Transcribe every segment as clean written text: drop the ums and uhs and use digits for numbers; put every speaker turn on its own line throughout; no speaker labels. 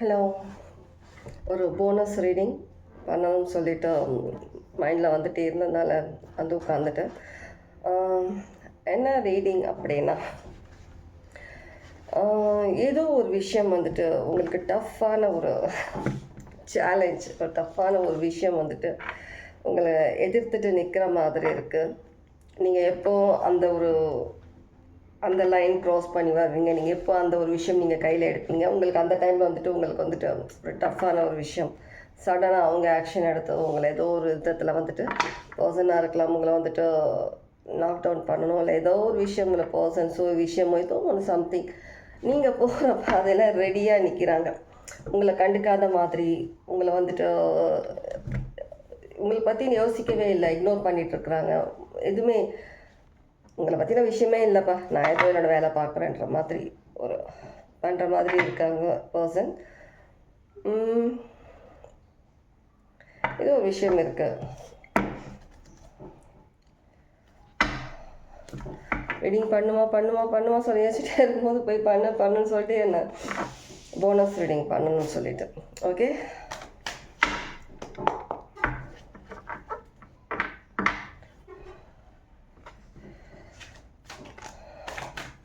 Hello. ஒரு bonus reading பண்ணணும்னு சொல்லிட்டு மைண்டில் வந்துட்டு இருந்ததுனால வந்து உட்காந்துட்டேன். என்ன ரீடிங் அப்படின்னா, ஏதோ ஒரு விஷயம் வந்துட்டு உங்களுக்கு டஃப்பான ஒரு சேலஞ்ச், ஒரு டஃப்பான ஒரு விஷயம் வந்துட்டு உங்களை எதிர்த்துட்டு நிற்கிற மாதிரி இருக்குது. நீங்கள் எப்போ அந்த லைன் க்ராஸ் பண்ணி வருவீங்க, நீங்கள் எப்போ அந்த ஒரு விஷயம் நீங்கள் கையில் எடுப்பீங்க, உங்களுக்கு அந்த டைமில் வந்துட்டு உங்களுக்கு வந்துட்டு ஒரு டஃப்பான ஒரு விஷயம் சடனாக அவங்க ஆக்ஷன் எடுத்து உங்களை ஏதோ ஒரு விதத்தில் வந்துட்டு பர்சனாக இருக்கலாம், உங்களை வந்துட்டு நாக் டவுன் பண்ணணும், இல்லை ஏதோ ஒரு விஷயம் உங்களை பர்சன்ஸோ விஷயமோ ஏதோ ஒன்று சம்திங் நீங்கள் போகிற பாதையில் ரெடியாக நிற்கிறாங்க. உங்களை கண்டுக்காத மாதிரி, உங்களை வந்துட்டு உங்களை பற்றி யோசிக்கவே இல்லை, இக்னோர் பண்ணிகிட்ருக்குறாங்க. எதுவுமே உங்களை பற்றின விஷயமே இல்லைப்பா, நான் ஏதோ என்னோடய வேலை பார்க்குறேன்ற மாதிரி ஒரு பண்ணுற மாதிரி இருக்காங்க பர்சன். ஏதோ ஒரு விஷயம் இருக்குது. ரீடிங் பண்ணுமா சொல்லி வச்சுட்டே இருக்கும்போது போய் பண்ணுன்னு சொல்லிட்டு என்ன போனஸ் ரீடிங் பண்ணணும்னு சொல்லிட்டு ஓகே.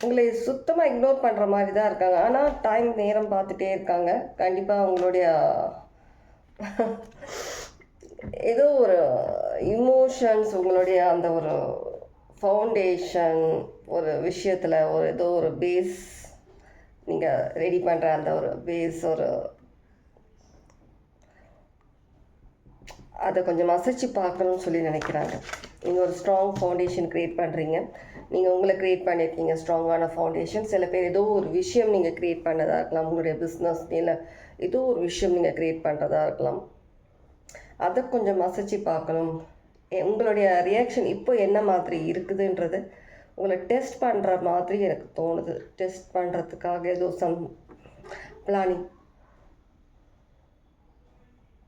உங்களை சுத்தமாக இக்னோர் பண்ணுற மாதிரி தான் இருக்காங்க. ஆனால் நேரம் பார்த்துட்டே இருக்காங்க. கண்டிப்பாக அவங்களுடைய ஏதோ ஒரு இமோஷன்ஸ், உங்களுடைய அந்த ஒரு ஃபவுண்டேஷன் ஒரு விஷயத்தில் ஏதோ ஒரு பேஸ் நீங்கள் ரெடி பண்ணுற அந்த ஒரு பேஸ் அதை கொஞ்சம் அசைச்சு பார்க்கணும்னு சொல்லி நினைக்கிறாங்க. நீங்கள் ஒரு ஸ்ட்ராங் ஃபவுண்டேஷன் க்ரியேட் பண்ணுறீங்க. நீங்கள் உங்களை க்ரியேட் பண்ணியிருக்கீங்க ஸ்ட்ராங்கான ஃபவுண்டேஷன். சில பேர் ஏதோ ஒரு விஷயம் நீங்கள் க்ரியேட் பண்ணதாக இருக்கலாம், உங்களுடைய பிஸ்னஸ் இல்லை ஏதோ ஒரு விஷயம் நீங்கள் க்ரியேட் பண்ணுறதா இருக்கலாம். அதை கொஞ்சம் அசைச்சு பார்க்கணும். உங்களுடைய ரியாக்ஷன் இப்போ என்ன மாதிரி இருக்குதுன்றது உங்களை டெஸ்ட் பண்ணுற மாதிரி எனக்கு தோணுது. டெஸ்ட் பண்ணுறதுக்காக ஏதோ சம் பிளானிங்.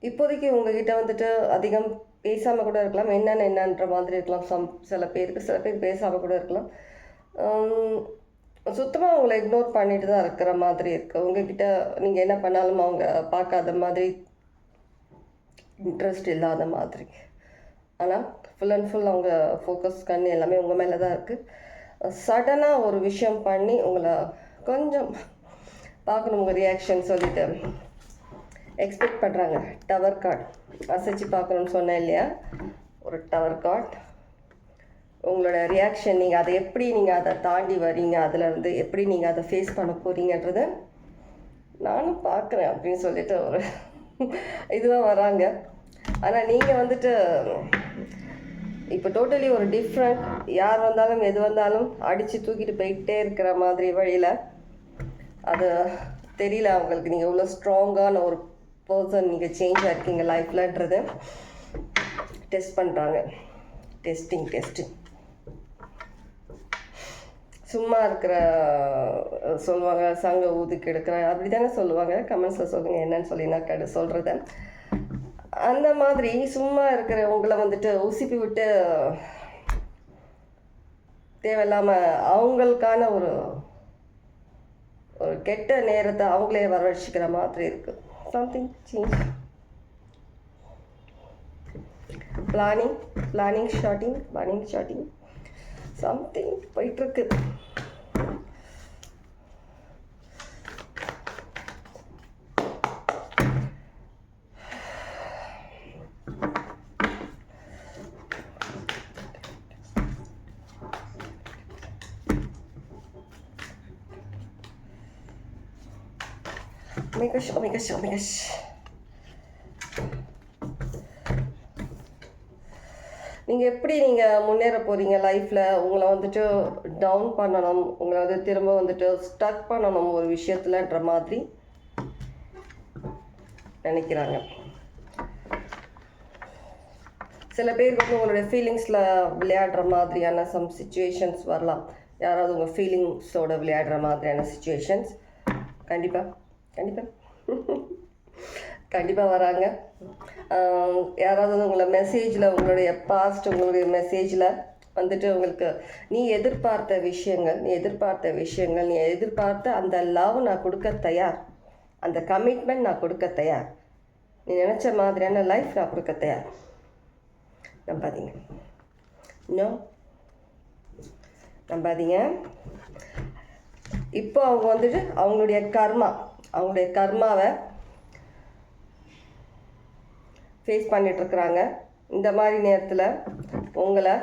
இப்போதைக்கு உங்ககிட்ட வந்துட்டு அதிகம் பேசாமல் கூட இருக்கலாம், என்னன்ற மாதிரி இருக்கலாம். சில பேர் பேசாமல் கூட இருக்கலாம். சுத்தமாக அவங்கள இக்னோர் பண்ணிட்டு தான் இருக்கிற மாதிரி இருக்குது. உங்ககிட்ட நீங்கள் என்ன பண்ணாலும் அவங்க பார்க்காத மாதிரி, இன்ட்ரெஸ்ட் இல்லாத மாதிரி. ஆனால் ஃபுல் அண்ட் ஃபுல் அவங்க ஃபோக்கஸ் கண் எல்லாமே உங்கள் மேலே தான் இருக்குது. சடனாக ஒரு விஷயம் பண்ணி உங்களை கொஞ்சம் பார்க்கணும், உங்கள் ரியாக்ஷன் சொல்லிவிட்டு எக்ஸ்பெக்ட் பண்ணுறாங்க. டவர் கார்டு அசைச்சு பார்க்கணுன்னு சொன்னேன் இல்லையா, ஒரு டவர் கார்டு. உங்களோட ரியாக்ஷன், நீங்கள் அதை எப்படி நீங்கள் அதை தாண்டி வரீங்க, அதிலேருந்து எப்படி நீங்கள் அதை ஃபேஸ் பண்ண போகிறீங்கன்றத நானும் பார்க்குறேன் அப்படின்னு சொல்லிட்டு ஒரு இதுவாக வராங்க. ஆனால் நீங்கள் வந்துட்டு இப்போ டோட்டலி ஒரு டிஃப்ரெண்ட், யார் வந்தாலும் எது வந்தாலும் அடித்து தூக்கிட்டு போயிட்டே இருக்கிற மாதிரி வழியில் அது தெரியல அவங்களுக்கு. நீங்கள் இவ்வளோ ஸ்ட்ராங்கான ஒரு பர்சன், நீங்கள் சேஞ்ச் ஆகிருக்கீங்க லைஃப்லன்றது டெஸ்ட் பண்ணுறாங்க. டெஸ்டிங் சும்மா இருக்கிற சொல்லுவாங்க, சங்க ஊதுக்கு எடுக்கிற அப்படி தானே சொல்லுவாங்க. கமெண்ட்ஸில் சொல்லுங்கள் என்னன்னு சொல்லி நான் சொல்கிறத. அந்த மாதிரி சும்மா இருக்கிற உங்களை வந்துட்டு உசிப்பி விட்டு தேவையில்லாமல் அவங்களுக்கான ஒரு கெட்ட நேரத்தை அவங்களே வரவழைச்சிக்கிற மாதிரி இருக்குது. Something change, planning sorting something போயிட்டுருக்கு. Oh my gosh. நீங்கள் எப்படி நீங்கள் முன்னேற போகிறீங்க லைஃப்பில், உங்களை வந்துட்டு டவுன் பண்ணணும், உங்களை வந்து திரும்ப வந்துட்டு ஸ்டக் பண்ணணும் ஒரு விஷயத்துலன்ற மாதிரி நினைக்கிறாங்க. சில பேர் வந்து உங்களுடைய ஃபீலிங்ஸில் விளையாடுற மாதிரியான சம் சிச்சுவேஷன்ஸ் வரலாம். யாராவது உங்கள் ஃபீலிங்ஸோட விளையாடுற மாதிரியான சிச்சுவேஷன்ஸ் கண்டிப்பாக வராங்க. யாராவது உங்களை மெசேஜில், உங்களுடைய பாஸ்ட், உங்களுடைய மெசேஜில் வந்துட்டு உங்களுக்கு நீ எதிர்பார்த்த விஷயங்கள், நீ எதிர்பார்த்த அந்த லவ் நான் கொடுக்க தயார், அந்த கமிட்மெண்ட் நான் கொடுக்க தயார். நீ நினச்ச மாதிரியான லைஃப் நான் கொடுக்க தயார். நம்பாதீங்க. இன்னும் நம்பாதீங்க. இப்போ அவங்க வந்துட்டு அவங்களுடைய கர்மாவை ஃபேஸ் பண்ணிகிட்ருக்குறாங்க. இந்த மாதிரி நேரத்தில் உங்களை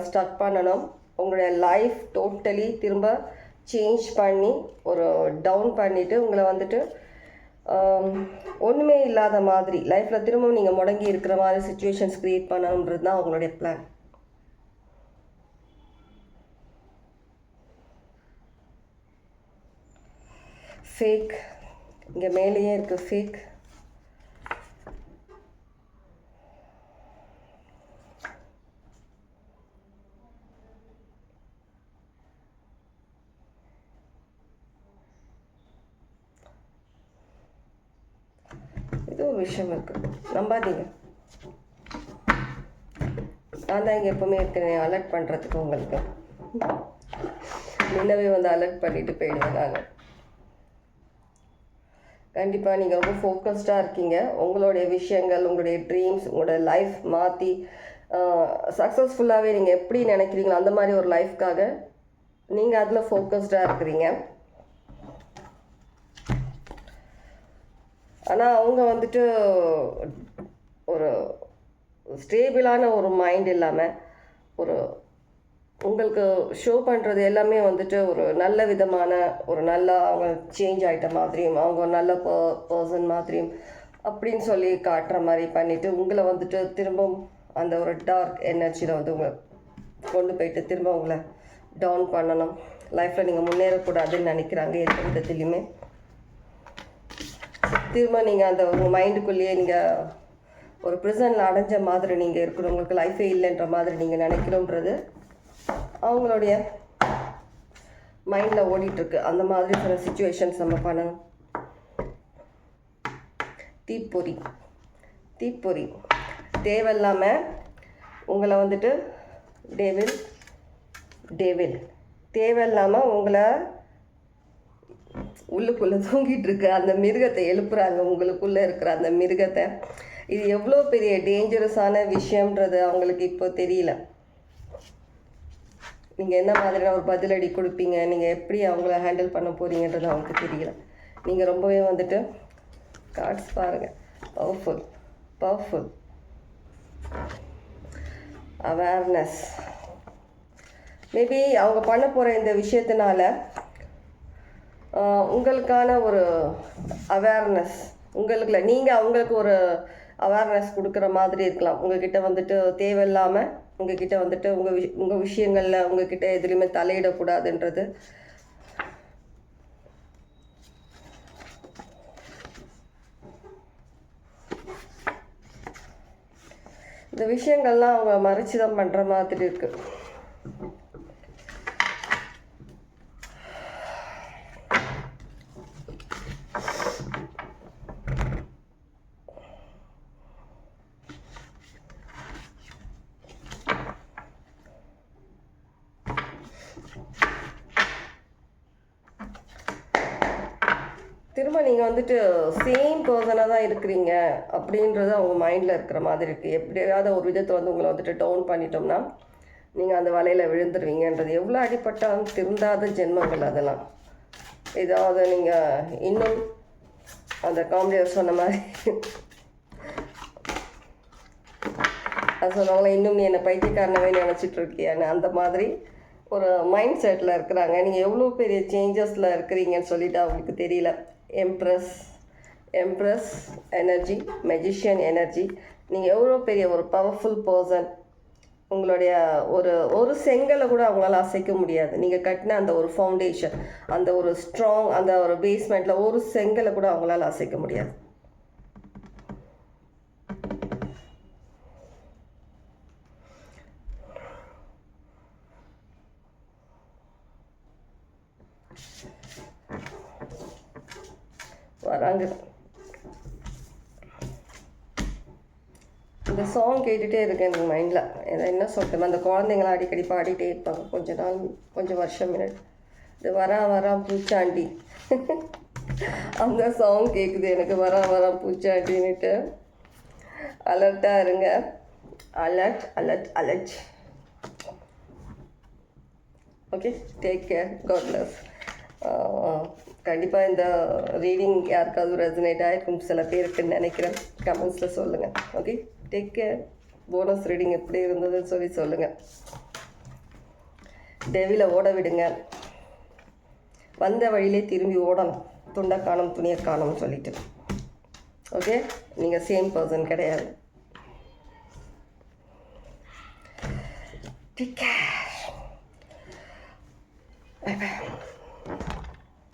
ஸ்டக் பண்ணணும். உங்களுடைய லைஃப் டோட்டலி திரும்ப சேஞ்ச் பண்ணி ஒரு டவுன் பண்ணிவிட்டு உங்களை வந்துட்டு ஒன்றுமே இல்லாத மாதிரி லைஃப்பில் திரும்பவும் நீங்கள் முடங்கி இருக்கிற மாதிரி சுச்சுவேஷன்ஸ் க்ரியேட் பண்ணணுன்றது தான் அவங்களுடைய பிளான். ஃபேக் இங்கே மேலேயே இருக்குது. ஃபேக் இது ஒரு விஷயம் இருக்குது. நம்பாதீங்க. நான் தான் இங்கே எப்போவுமே இருக்கிறேன் அலர்ட் பண்ணுறதுக்கு. உங்களுக்கு முன்னவே வந்து அலர்ட் பண்ணிட்டு போயிடுவேன் நான். கண்டிப்பாக நீங்கள் ரொம்ப ஃபோக்கஸ்டாக இருக்கீங்க. உங்களுடைய விஷயங்கள், உங்களுடைய ட்ரீம்ஸ், உங்களோட லைஃப் மாற்றி சக்ஸஸ்ஃபுல்லாகவே நீங்கள் எப்படி நினைக்கிறீங்களோ அந்த மாதிரி ஒரு லைஃப்காக நீங்கள் அதில் ஃபோக்கஸ்டாக இருக்கிறீங்க. ஆனால் அவங்க வந்துட்டு ஒரு ஸ்டேபிளான ஒரு மைண்ட் இல்லாமல் உங்களுக்கு ஷோ பண்ணுறது எல்லாமே வந்துட்டு ஒரு நல்ல விதமான அவங்க சேஞ்ச் ஆகிட்ட மாதிரியும் அவங்க நல்ல பர்சன் மாதிரியும் அப்படின்னு சொல்லி காட்டுற மாதிரி பண்ணிவிட்டு உங்களை வந்துட்டு திரும்பவும் அந்த ஒரு டார்க் எனர்ஜியில் வந்து உங்களை கொண்டு போயிட்டு திரும்ப உங்களை டவுன் பண்ணணும். லைஃப்பில் நீங்கள் முன்னேறக்கூடாதுன்னு நினைக்கிறாங்க. எந்த விதத்துலையுமே திரும்ப நீங்கள் அந்த உங்கள் மைண்டுக்குள்ளேயே நீங்கள் ஒரு ப்ரிசனில் அடைஞ்ச மாதிரி நீங்கள் இருக்கணும். உங்களுக்கு லைஃபே இல்லைன்ற மாதிரி நீங்கள் நினைக்கணுன்றது அவங்களுடைய மைண்டில் ஓடிட்டுருக்கு. அந்த மாதிரி சில சுச்சுவேஷன்ஸ் நம்ம பண்ணணும். தீப்பொறி தேவையில்லாமல் உங்களை வந்துட்டு டேவில் தேவையில்லாமல் உங்களை உள்ளுக்குள்ளே தூங்கிட்டு இருக்கு அந்த மிருகத்தை எழுப்புறாங்க. உங்களுக்குள்ளே இருக்கிற அந்த மிருகத்தை. இது எவ்வளோ பெரிய டேஞ்சரஸான விஷயம்ன்றது அவங்களுக்கு இப்போ தெரியல. நீங்கள் என்ன மாதிரியான ஒரு பதிலடி கொடுப்பீங்க, நீங்கள் எப்படி அவங்கள ஹேண்டில் பண்ண போகிறீங்கன்றது அவங்களுக்கு தெரியல. நீங்கள் ரொம்பவே வந்துட்டு கார்ட்ஸ் பாருங்கள். Powerful awareness. மேபி அவங்க பண்ண போகிற இந்த விஷயத்தினால உங்களுக்கான ஒரு அவேர்னஸ் நீங்கள் அவங்களுக்கு ஒரு அவேர்னஸ் கொடுக்குற மாதிரி இருக்கலாம். உங்ககிட்ட வந்துட்டு தேவையில்லாமல் உங்ககிட்ட வந்துட்டு உங்கள் விஷயங்களில் உங்ககிட்ட எதுலேயுமே தலையிடக்கூடாதுன்றது. இந்த விஷயங்கள்லாம் அவங்க மறைச்சி தான் பண்ணுற மாதிரி இருக்குது. திரும்ப நீங்கள் வந்துட்டு சேம் பர்சனாக தான் இருக்கிறீங்க அப்படின்றது அவங்க மைண்டில் இருக்கிற மாதிரி இருக்குது. எப்படியாவது ஒரு விதத்தை வந்து உங்களை வந்துட்டு டவுன் பண்ணிட்டோம்னா நீங்கள் அந்த வலையில் விழுந்துருவீங்கன்றது. எவ்வளோ அடிப்பட்டாலும் திருந்தாத ஜென்மங்கள் அதெல்லாம். ஏதாவது நீங்கள் இன்னும் அந்த காமெடியர் சொன்ன மாதிரி அது சொன்னவங்களே, இன்னும் நீ என்னை பைத்தியக்காரனவே நினச்சிட்டு இருக்கியான்னு அந்த மாதிரி ஒரு மைண்ட் செட்டில் இருக்கிறாங்க. நீங்கள் எவ்வளோ பெரிய சேஞ்சஸில் இருக்கிறீங்கன்னு சொல்லிட்டு அவங்களுக்கு தெரியல. Embrace energy, magician energy. நீங்கள் எவ்வளோ பெரிய ஒரு பவர்ஃபுல் பர்சன். உங்களுடைய ஒரு செங்கலை கூட அவங்களால அசைக்க முடியாது. நீங்கள் கட்டின அந்த ஒரு ஃபவுண்டேஷன், அந்த ஒரு ஸ்ட்ராங், அந்த ஒரு பேஸ்மெண்ட்டில் ஒரு செங்கலை கூட அவங்களால அசைக்க முடியாது. வராங்க. இந்த சாங் கேட்டுகிட்டே இருக்கேன் எனக்கு மைண்டில். என்ன சொல்கிறேன், அந்த குழந்தைங்களாம் அடிக்கடி பாடிட்டே இருப்பாங்க கொஞ்சம் வருஷம் முன்னாடி. இது வரா பூச்சாண்டி அந்த சாங் கேட்குது எனக்கு, வர பூச்சாட்டின்னுட்டு. அலர்ட்டாக இருங்க. Alert alert alert. Okay, take care, God bless. கண்டிப்பாக இந்த ரீடிங் யாருக்காவது ரெசனேட் ஆகிருக்கும் சில பேருக்குன்னு நினைக்கிறேன். கமெண்ட்ஸில் சொல்லுங்கள். Okay, take care. Bonus reading எப்படி இருந்ததுன்னு சொல்லி சொல்லுங்கள். டெவில ஓட விடுங்க. வந்த வழியிலே திரும்பி ஓடணும். துண்டை காணும் துணியை காணும்னு சொல்லிட்டு. ஓகே, நீங்கள் சேம் பர்சன் கிடையாது. Take care. Bye bye.